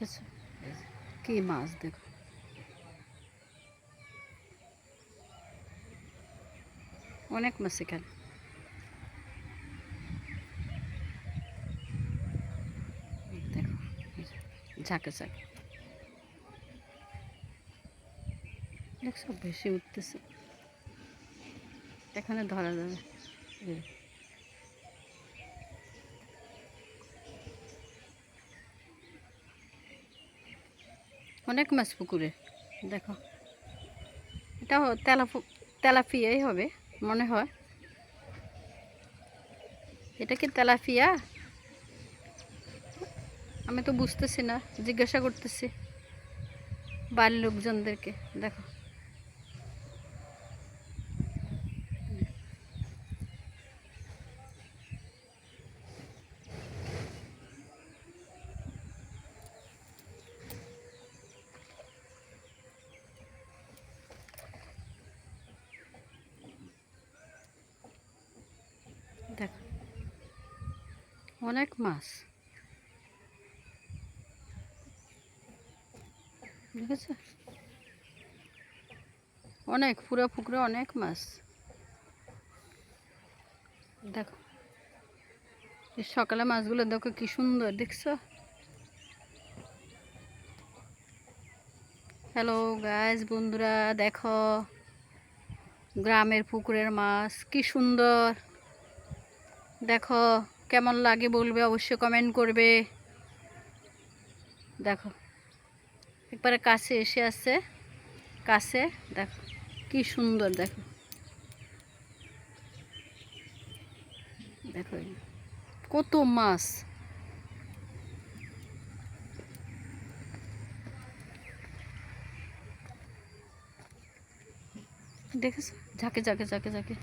দেখেছো কি মাছ, দেখো অনেক মাছ এখানে। দেখো ঝাঁকে ঝাঁকে দেখছো বেশি উঠতেছে, এখানে ধরা যাবে। অনেক মাছ পুকুরে, দেখো এটা তেলাপিয়াই হবে মনে হয়। এটা কি তেলাপিয়া? আমি তো বুঝতেছি না, জিজ্ঞাসা করতেছি বাড়ির লোকজনদেরকে। দেখো দেখো অনেক মাছ, দেখেছো অনেক, পুরো পুকুরে অনেক মাছ। দেখো এই সকালে মাছগুলো দেখো কি সুন্দর, দেখছো? হ্যালো গাইস, বন্ধুরা দেখো গ্রামের পুকুরের মাছ কি সুন্দর। দেখো কেমন লাগে বলবে, অবশ্যই কমেন্ট করবে। দেখো একবারে কাছে এসে আছে, কাছে দেখো কি সুন্দর। দেখো দেখো কত মাছ, দেখেছো ঝাঁকে ঝাঁকে ঝাঁকে ঝাঁকে,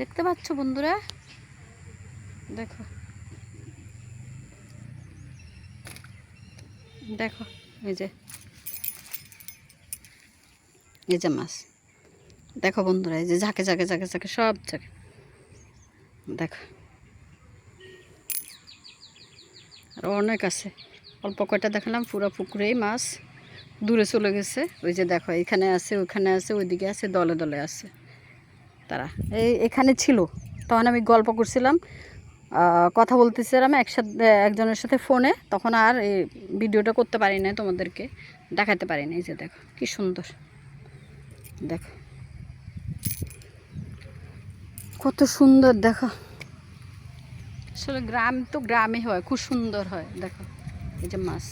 দেখতে পাচ্ছ বন্ধুরা? দেখো দেখো এই যে, এই যে মাছ, দেখো বন্ধুরা এই যে ঝাঁকে ঝাঁকে ঝাঁকে ঝাঁকে সব ঝাঁকে। দেখো আর অনেক আছে, অল্প কয়টা দেখালাম, পুরো পুকুরেই মাছ, দূরে চলে গেছে। ওই যে দেখো এখানে আছে, ওইখানে আছে, ওইদিকে আছে, দলে দলে আছে তারা। এখানে ছিল, তখন আমি গল্প করছিলাম, কথা বলতেছিলাম একসাথে একজনের সাথে ফোনে, তখন আর এই ভিডিওটা করতে পারি না, তোমাদেরকে দেখাতে পারি না। এই যে দেখো কি সুন্দর, দেখো কত সুন্দর। দেখো আসলে গ্রাম তো গ্রামে হয়, খুব সুন্দর হয়। দেখো এই যে মাছ।